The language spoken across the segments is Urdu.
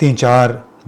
3-4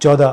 14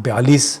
42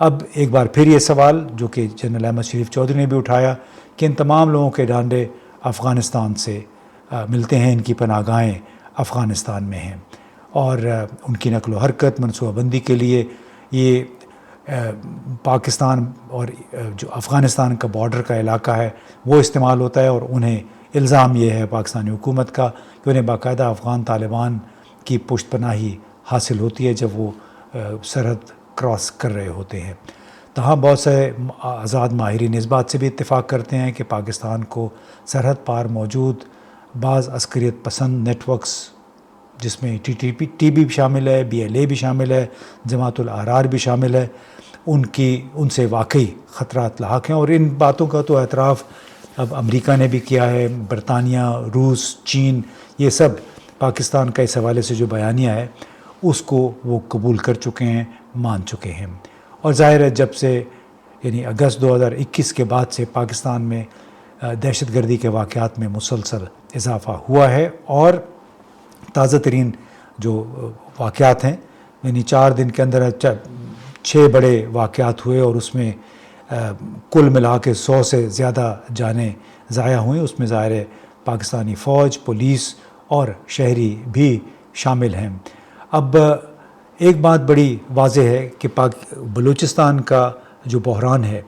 اب ایک بار پھر یہ سوال جو کہ جنرل احمد شریف چودھری نے بھی اٹھایا کہ ان تمام لوگوں کے ڈانڈے افغانستان سے ملتے ہیں، ان کی پناہ گاہیں افغانستان میں ہیں، اور ان کی نقل و حرکت منصوبہ بندی کے لیے یہ پاکستان اور جو افغانستان کا بارڈر کا علاقہ ہے وہ استعمال ہوتا ہے، اور انہیں الزام یہ ہے پاکستانی حکومت کا کہ انہیں باقاعدہ افغان طالبان کی پشت پناہی حاصل ہوتی ہے جب وہ سرحد کراس کر رہے ہوتے ہیں۔ تاہم بہت سے آزاد ماہرین اس بات سے بھی اتفاق کرتے ہیں کہ پاکستان کو سرحد پار موجود بعض عسکریت پسند نیٹ ورکس، جس میں ٹی بی بھی شامل ہے، BLA بھی شامل ہے، جماعت الاحرار بھی شامل ہے، ان سے واقعی خطرات لاحق ہیں، اور ان باتوں کا تو اعتراف اب امریکہ نے بھی کیا ہے، برطانیہ، روس، چین، یہ سب پاکستان کا اس حوالے سے جو بیانیہ ہے اس کو وہ قبول کر چکے ہیں، مان چکے ہیں۔ اور ظاہر ہے جب سے یعنی اگست 2021 کے بعد سے پاکستان میں دہشت گردی کے واقعات میں مسلسل اضافہ ہوا ہے، اور تازہ ترین جو واقعات ہیں یعنی 4 دن کے اندر 6 بڑے واقعات ہوئے، اور اس میں کل ملا کے 100 سے زیادہ جانیں ضائع ہوئیں، اس میں ظاہر ہے پاکستانی فوج، پولیس اور شہری بھی شامل ہیں۔ اب ایک بات بڑی واضح ہے کہ بلوچستان کا جو بحران ہے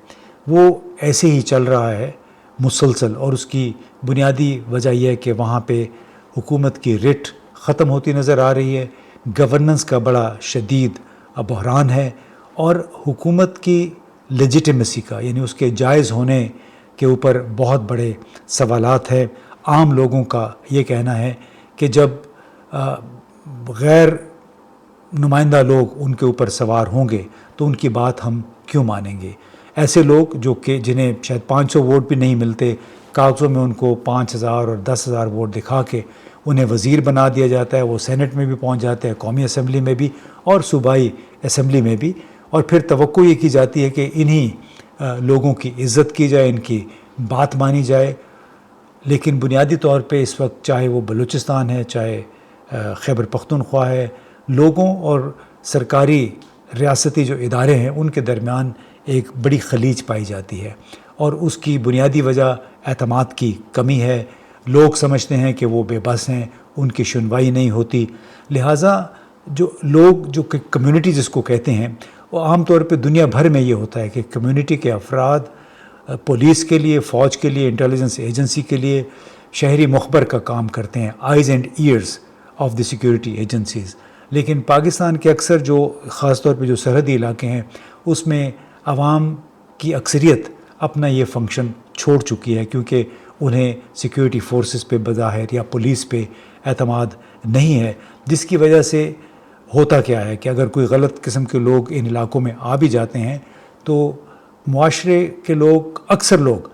وہ ایسے ہی چل رہا ہے مسلسل، اور اس کی بنیادی وجہ یہ ہے کہ وہاں پہ حکومت کی رٹ ختم ہوتی نظر آ رہی ہے، گورننس کا بڑا شدید بحران ہے، اور حکومت کی لیجیٹیمیسی کا یعنی اس کے جائز ہونے کے اوپر بہت بڑے سوالات ہیں۔ عام لوگوں کا یہ کہنا ہے کہ جب غیر نمائندہ لوگ ان کے اوپر سوار ہوں گے تو ان کی بات ہم کیوں مانیں گے؟ ایسے لوگ جو کہ جنہیں شاید 500 ووٹ بھی نہیں ملتے، کاغذوں میں ان کو 5000 اور 10,000 ووٹ دکھا کے انہیں وزیر بنا دیا جاتا ہے، وہ سینٹ میں بھی پہنچ جاتے ہیں، قومی اسمبلی میں بھی اور صوبائی اسمبلی میں بھی، اور پھر توقع یہ کی جاتی ہے کہ انہی لوگوں کی عزت کی جائے، ان کی بات مانی جائے۔ لیکن بنیادی طور پہ اس وقت چاہے وہ بلوچستان ہے، چاہے خیبر پختونخوا ہے، لوگوں اور سرکاری ریاستی جو ادارے ہیں ان کے درمیان ایک بڑی خلیج پائی جاتی ہے، اور اس کی بنیادی وجہ اعتماد کی کمی ہے۔ لوگ سمجھتے ہیں کہ وہ بے بس ہیں، ان کی سنوائی نہیں ہوتی، لہٰذا جو لوگ جو کہ کمیونٹی جس کو کہتے ہیں، وہ عام طور پہ دنیا بھر میں یہ ہوتا ہے کہ کمیونٹی کے افراد پولیس کے لیے، فوج کے لیے، انٹیلیجنس ایجنسی کے لیے شہری مخبر کا کام کرتے ہیں، eyes and ears of the security agencies. لیکن پاکستان کے اکثر جو خاص طور پہ جو سرحدی علاقے ہیں اس میں عوام کی اکثریت اپنا یہ فنکشن چھوڑ چکی ہے، کیونکہ انہیں سیکیورٹی فورسز پہ بظاہر یا پولیس پہ اعتماد نہیں ہے، جس کی وجہ سے ہوتا کیا ہے کہ اگر کوئی غلط قسم کے لوگ ان علاقوں میں آ بھی جاتے ہیں تو معاشرے کے لوگ، اکثر لوگ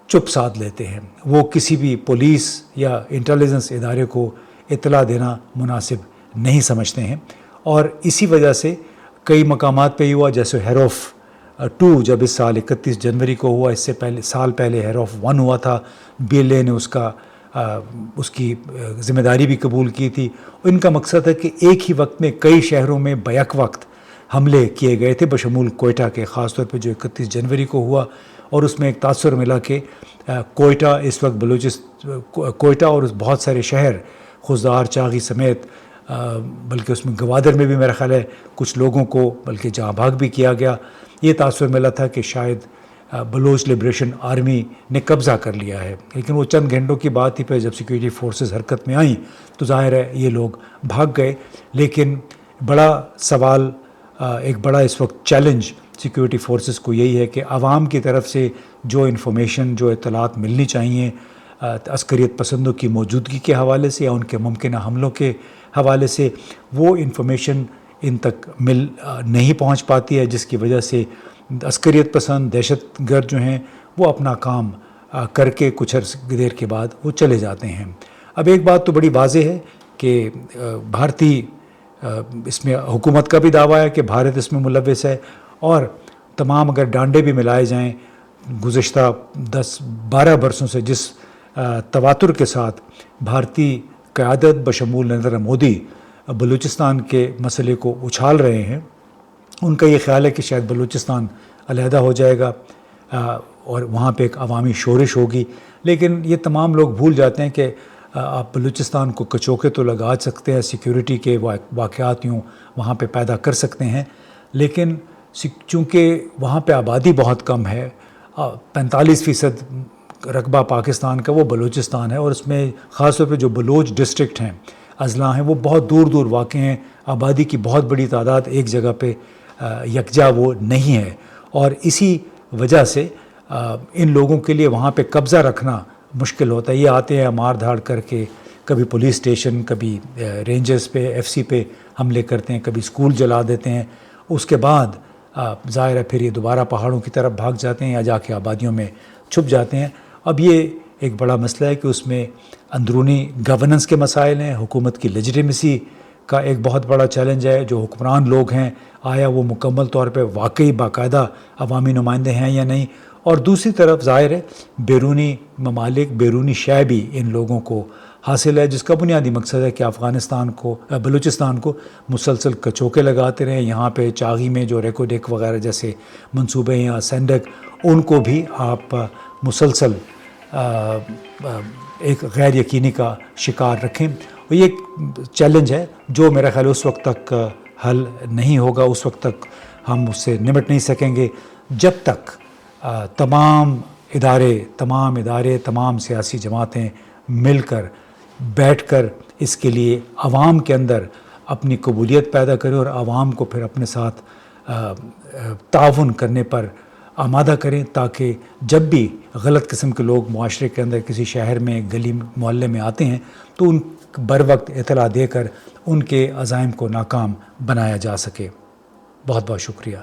چپ سادھ لیتے ہیں، وہ کسی بھی پولیس یا انٹیلیجنس ادارے کو اطلاع دینا مناسب نہیں سمجھتے ہیں، اور اسی وجہ سے کئی مقامات پہ یہ ہوا، جیسے ہیروف 2 جب اس سال 31 جنوری کو ہوا، اس سے پہلے سال پہلے ہیروف 1 ہوا تھا، BLA نے اس کی ذمہ داری بھی قبول کی تھی۔ ان کا مقصد ہے کہ ایک ہی وقت میں کئی شہروں میں بیک وقت حملے کیے گئے تھے، بشمول کوئٹہ کے، خاص طور پہ جو 31 جنوری کو ہوا، اور اس میں ایک تاثر ملا کہ کوئٹہ اس وقت کوئٹہ اور بہت سارے شہر خضدار، چاغی سمیت، بلکہ اس میں گوادر میں بھی میرا خیال ہے کچھ لوگوں کو بلکہ جاں بھاگ بھی کیا گیا۔ یہ تاثر ملا تھا کہ شاید بلوچ لبریشن آرمی نے قبضہ کر لیا ہے، لیکن وہ چند گھنٹوں کی بات ہی پہ جب سیکیورٹی فورسز حرکت میں آئیں تو ظاہر ہے یہ لوگ بھاگ گئے۔ لیکن بڑا سوال، ایک بڑا اس وقت چیلنج سیکیورٹی فورسز کو یہی ہے کہ عوام کی طرف سے جو انفارمیشن، جو اطلاعات ملنی چاہیے عسکریت پسندوں کی موجودگی کے حوالے سے یا ان کے ممکنہ حملوں کے حوالے سے، وہ انفارمیشن ان تک نہیں پہنچ پاتی ہے، جس کی وجہ سے عسکریت پسند، دہشت گرد جو ہیں وہ اپنا کام کر کے کچھ عرصے دیر کے بعد وہ چلے جاتے ہیں۔ اب ایک بات تو بڑی واضح ہے کہ بھارتی اس میں حکومت کا بھی دعویٰ ہے کہ بھارت اس میں ملوث ہے، اور تمام اگر ڈانڈے بھی ملائے جائیں گزشتہ 10-12 برسوں سے جس تواتر کے ساتھ بھارتی قیادت بشمول نریندر مودی بلوچستان کے مسئلے کو اچھال رہے ہیں، ان کا یہ خیال ہے کہ شاید بلوچستان علیحدہ ہو جائے گا اور وہاں پہ ایک عوامی شورش ہوگی، لیکن یہ تمام لوگ بھول جاتے ہیں کہ آپ بلوچستان کو کچوکے تو لگا سکتے ہیں، سیکیورٹی کے واقعات یوں وہاں پہ پیدا کر سکتے ہیں، لیکن چونکہ وہاں پہ آبادی بہت کم ہے، 45% رقبہ پاکستان کا وہ بلوچستان ہے، اور اس میں خاص طور پہ جو بلوچ ڈسٹرکٹ ہیں، اضلاع ہیں، وہ بہت دور دور واقع ہیں، آبادی کی بہت بڑی تعداد ایک جگہ پہ یکجا وہ نہیں ہے، اور اسی وجہ سے ان لوگوں کے لیے وہاں پہ قبضہ رکھنا مشکل ہوتا ہے۔ یہ آتے ہیں مار دھاڑ کر کے، کبھی پولیس اسٹیشن، کبھی رینجرز پہ، ایف سی پہ حملے کرتے ہیں، کبھی اسکول جلا دیتے ہیں، اس کے بعد ظاہر ہے پھر یہ دوبارہ پہاڑوں کی طرف بھاگ جاتے ہیں یا جا کے آبادیوں میں چھپ جاتے ہیں۔ اب یہ ایک بڑا مسئلہ ہے کہ اس میں اندرونی گورننس کے مسائل ہیں، حکومت کی لیجیٹیمیسی کا ایک بہت بڑا چیلنج ہے، جو حکمران لوگ ہیں آیا وہ مکمل طور پہ واقعی باقاعدہ عوامی نمائندے ہیں یا نہیں، اور دوسری طرف ظاہر ہے بیرونی ممالک، بیرونی شے بھی ان لوگوں کو حاصل ہے، جس کا بنیادی مقصد ہے کہ افغانستان کو، بلوچستان کو مسلسل کچوکے لگاتے رہیں۔ یہاں پہ چاغی میں جو ریکو ڈیک وغیرہ جیسے منصوبے ہیں یا سینڈک، ان کو بھی آپ مسلسل ایک غیر یقینی کا شکار رکھیں، اور یہ ایک چیلنج ہے جو میرا خیال اس وقت تک حل نہیں ہوگا، اس وقت تک ہم اس سے نمٹ نہیں سکیں گے جب تک تمام ادارے، تمام سیاسی جماعتیں مل کر بیٹھ کر اس کے لیے عوام کے اندر اپنی قبولیت پیدا کریں اور عوام کو پھر اپنے ساتھ تعاون کرنے پر آمادہ کریں، تاکہ جب بھی غلط قسم کے لوگ معاشرے کے اندر کسی شہر میں، گلی محلے میں آتے ہیں تو ان بر وقت اطلاع دے کر ان کے عزائم کو ناکام بنایا جا سکے۔ بہت بہت شکریہ۔